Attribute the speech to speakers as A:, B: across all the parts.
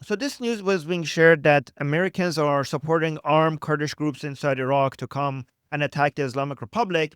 A: So this news was being shared that Americans are supporting armed Kurdish groups inside Iraq to come and attack the Islamic Republic.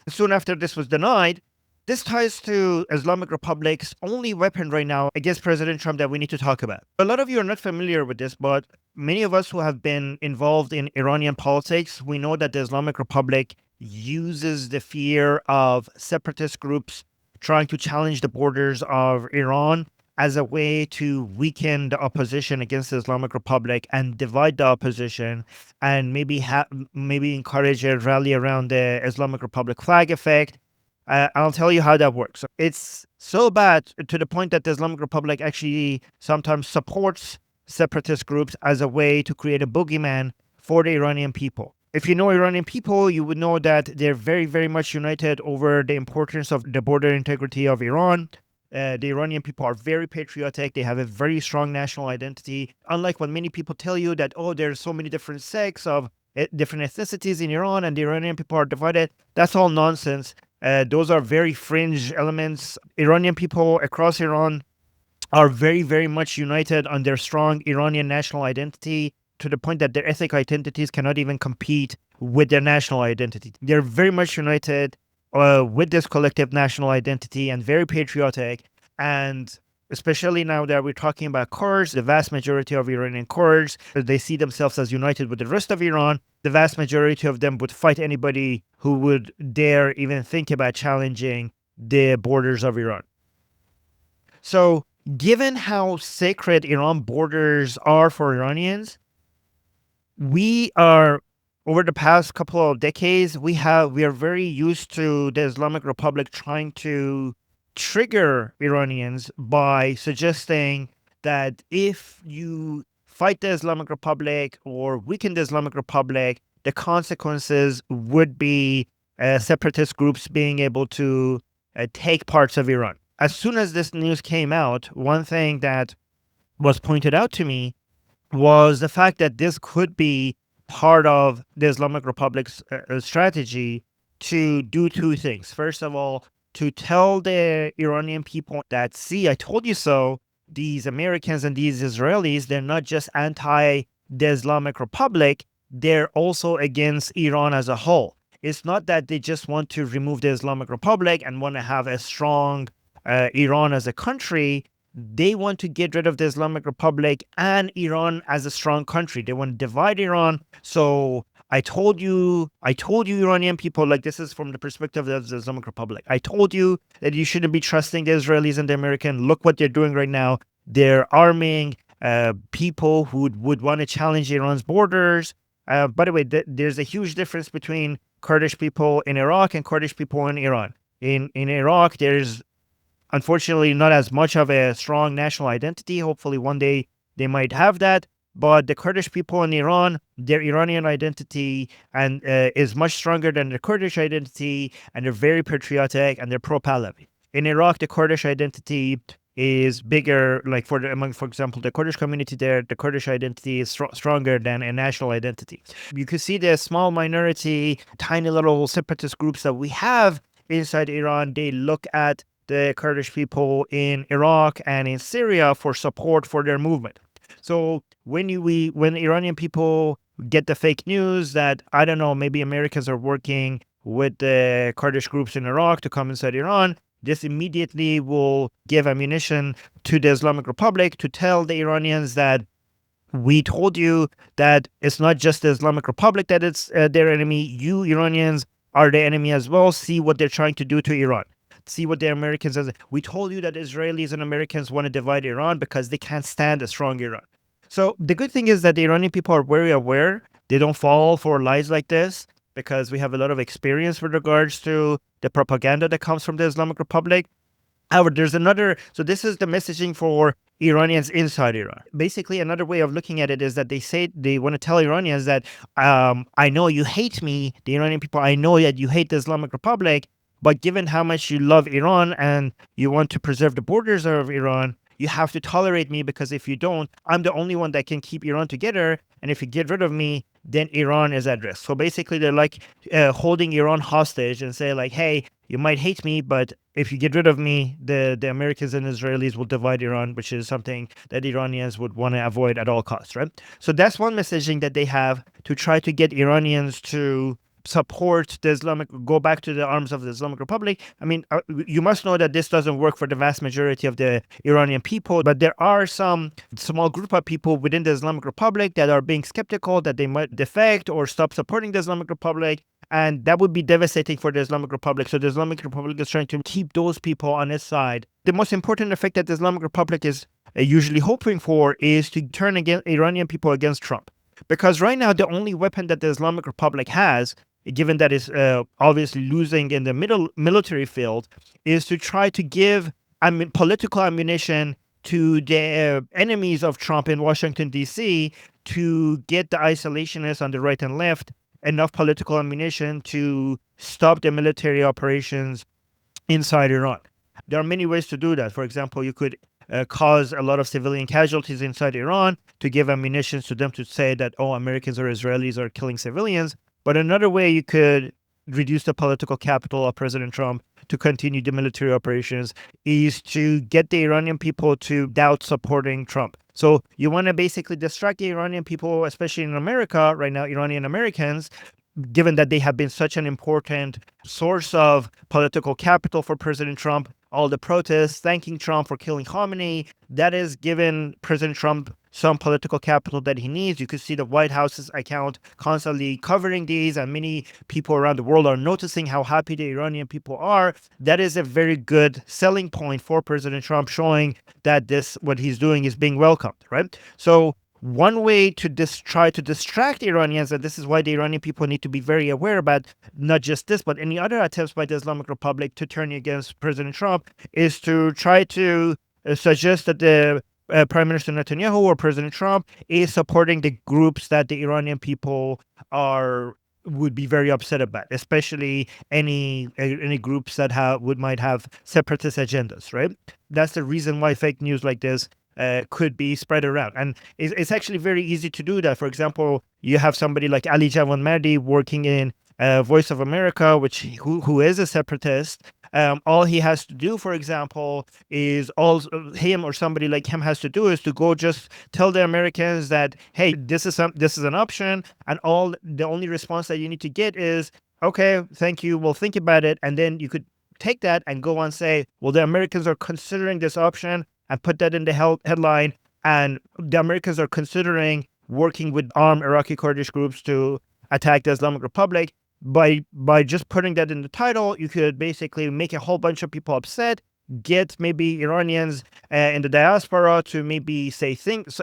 A: Soon after this was denied, this ties to Islamic Republic's only weapon right now against President Trump that we need to talk about. A lot of you are not familiar with this, but many of us who have been involved in Iranian politics, we know that the Islamic Republic uses the fear of separatist groups trying to challenge the borders of Iran as a way to weaken the opposition against the Islamic Republic and divide the opposition, and maybe encourage a rally around the Islamic Republic flag effect. I'll tell you how that works. It's so bad to the point that the Islamic Republic actually sometimes supports separatist groups as a way to create a boogeyman for the Iranian people. If you know Iranian people, you would know that they're very, very much united over the importance of the border integrity of Iran. The Iranian people are very patriotic. They have a very strong national identity. Unlike what many people tell you that, oh, there's so many different sects of different ethnicities in Iran and the Iranian people are divided. That's all nonsense. Those are very fringe elements. Iranian people across Iran are very, very much united on their strong Iranian national identity, to the point that their ethnic identities cannot even compete with their national identity. They're very much united with this collective national identity and very patriotic. And especially now that we're talking about Kurds, the vast majority of Iranian Kurds, they see themselves as united with the rest of Iran. The vast majority of them would fight anybody who would dare even think about challenging the borders of Iran. So, given how sacred Iran borders are for Iranians, we are, over the past couple of decades, we are very used to the Islamic Republic trying to trigger Iranians by suggesting that if you fight the Islamic Republic or weaken the Islamic Republic, the consequences would be separatist groups being able to take parts of Iran. As soon as this news came out, one thing that was pointed out to me was the fact that this could be part of the Islamic Republic's strategy to do two things. First of all, to tell the Iranian people that, see, I told you so. These Americans and these Israelis, they're not just anti the Islamic Republic, they're also against Iran as a whole. It's not that they just want to remove the Islamic Republic and want to have a strong Iran as a country. They want to get rid of the Islamic Republic and Iran as a strong country. They want to divide Iran. So I told you, Iranian people, like, this is from the perspective of the Islamic Republic. I told you that you shouldn't be trusting the Israelis and the Americans. Look what they're doing right now. They're arming people who would want to challenge Iran's borders. By the way, there's a huge difference between Kurdish people in Iraq and Kurdish people in Iran. In Iraq, there's unfortunately not as much of a strong national identity. Hopefully one day they might have that. But the Kurdish people in Iran, their Iranian identity and is much stronger than the Kurdish identity, and they're very patriotic and they're pro-Pahlavi. In Iraq, the Kurdish identity is bigger. Like for example, the Kurdish community there, the Kurdish identity is stronger than a national identity. You can see the small minority, tiny little separatist groups that we have inside Iran. They look at the Kurdish people in Iraq and in Syria for support for their movement. So when Iranian people get the fake news that, I don't know, maybe Americans are working with the Kurdish groups in Iraq to come inside Iran, this immediately will give ammunition to the Islamic Republic to tell the Iranians that we told you that it's not just the Islamic Republic that it's their enemy. You Iranians are the enemy as well. See what they're trying to do to Iran. See what the Americans are. We told you that Israelis and Americans want to divide Iran because they can't stand a strong Iran. So the good thing is that the Iranian people are very aware. They don't fall for lies like this because we have a lot of experience with regards to the propaganda that comes from the Islamic Republic. However, there's another, so this is the messaging for Iranians inside Iran. Basically, another way of looking at it is that they say they want to tell Iranians that, I know you hate me, the Iranian people, I know that you hate the Islamic Republic, but given how much you love Iran and you want to preserve the borders of Iran, you have to tolerate me, because if you don't, I'm the only one that can keep Iran together. And if you get rid of me, then Iran is at risk. So basically, they're like holding Iran hostage and say like, hey, you might hate me, but if you get rid of me, the Americans and Israelis will divide Iran, which is something that Iranians would want to avoid at all costs, right? So that's one messaging that they have to try to get Iranians to support the go back to the arms of the Islamic Republic. I mean, you must know that this doesn't work for the vast majority of the Iranian people, but there are some small group of people within the Islamic Republic that are being skeptical that they might defect or stop supporting the Islamic Republic. And that would be devastating for the Islamic Republic. So the Islamic Republic is trying to keep those people on its side. The most important effect that the Islamic Republic is usually hoping for is to turn against Iranian people against Trump. Because right now, the only weapon that the Islamic Republic has, given that it's obviously losing in the military field, is to try to give political ammunition to the enemies of Trump in Washington, D.C., to get the isolationists on the right and left enough political ammunition to stop the military operations inside Iran. There are many ways to do that. For example, you could cause a lot of civilian casualties inside Iran to give ammunition to them to say that, oh, Americans or Israelis are killing civilians. But another way you could reduce the political capital of President Trump to continue the military operations is to get the Iranian people to doubt supporting Trump. So you want to basically distract the Iranian people, especially in America right now, Iranian Americans, given that they have been such an important source of political capital for President Trump. All the protests thanking Trump for killing Khamenei, that has given President Trump some political capital that he needs. You could see the White House's account constantly covering these, and many people around the world are noticing how happy the Iranian people are. That is a very good selling point for President Trump, showing that what he's doing is being welcomed, right? So one way to try to distract Iranians, and this is why the Iranian people need to be very aware about not just this, but any other attempts by the Islamic Republic to turn against President Trump, is to try to suggest that the Prime Minister Netanyahu or President Trump is supporting the groups that the Iranian people would be very upset about, especially any groups that might have separatist agendas, right? That's the reason why fake news like this could be spread around. And it's actually very easy to do that. For example, you have somebody like Ali Jawan Mahdi working in Voice of America, who is a separatist. All he has to do, for example, is him or somebody like him has to do is to go just tell the Americans that, hey, this is an option, and the only response that you need to get is, okay, thank you, we'll think about it. And then you could take that and go on say, well, the Americans are considering this option, and put that in the headline, and the Americans are considering working with armed Iraqi Kurdish groups to attack the Islamic Republic. By just putting that in the title, you could basically make a whole bunch of people upset, get maybe Iranians in the diaspora to maybe say things.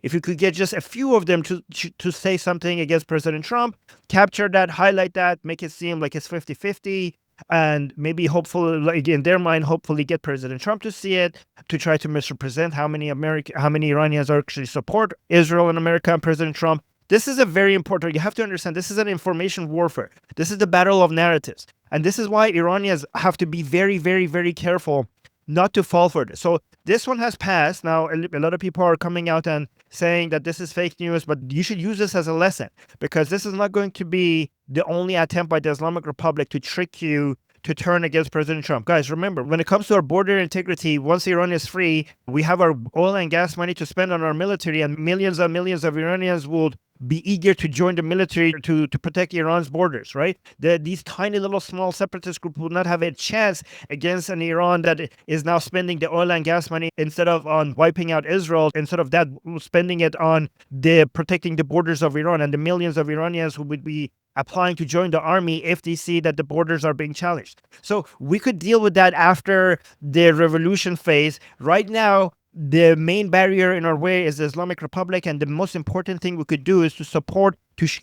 A: If you could get just a few of them to say something against President Trump, capture that, highlight that, make it seem like it's 50-50, and maybe hopefully, like in their mind, hopefully get President Trump to see it, to try to misrepresent how many Iranians actually support Israel and America and President Trump. This is a very important. You have to understand, this is an information warfare. This is the battle of narratives. And this is why Iranians have to be very, very, very careful not to fall for this. So this one has passed. Now, a lot of people are coming out and saying that this is fake news, but you should use this as a lesson, because this is not going to be the only attempt by the Islamic Republic to trick you to turn against President Trump. Guys, remember, when it comes to our border integrity, once Iran is free, we have our oil and gas money to spend on our military, and millions of Iranians would be eager to join the military to protect Iran's borders, right? These tiny little small separatist groups will not have a chance against an Iran that is now spending the oil and gas money instead of on wiping out Israel, instead of that spending it on protecting the borders of Iran and the millions of Iranians who would be applying to join the army if they see that the borders are being challenged. So we could deal with that after the revolution phase. Right now, the main barrier in our way is the Islamic Republic, and the most important thing we could do is to support,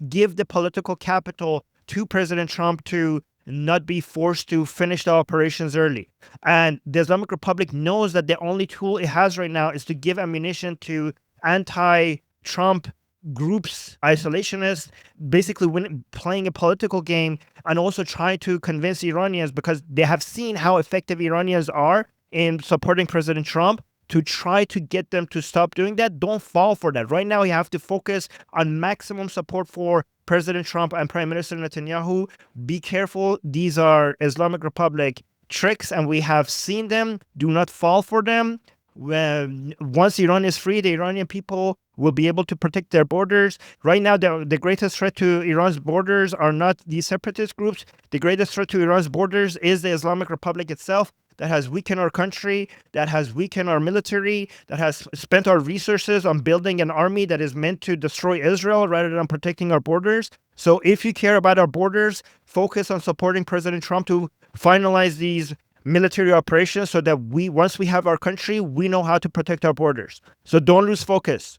A: give the political capital to President Trump to not be forced to finish the operations early. And the Islamic Republic knows that the only tool it has right now is to give ammunition to anti-Trump groups, isolationists, basically playing a political game, and also try to convince Iranians, because they have seen how effective Iranians are in supporting President Trump, to try to get them to stop doing that. Don't fall for that. Right now, you have to focus on maximum support for President Trump and Prime Minister Netanyahu, be careful. These are Islamic Republic tricks, and we have seen them. Do not fall for them. Once Iran is free, the Iranian people will be able to protect their borders. Right now, the greatest threat to Iran's borders are not these separatist groups. The greatest threat to Iran's borders is the Islamic Republic itself, that has weakened our country, that has weakened our military, that has spent our resources on building an army that is meant to destroy Israel rather than protecting our borders. So if you care about our borders, focus on supporting President Trump to finalize these military operations so that once we have our country, we know how to protect our borders. So don't lose focus.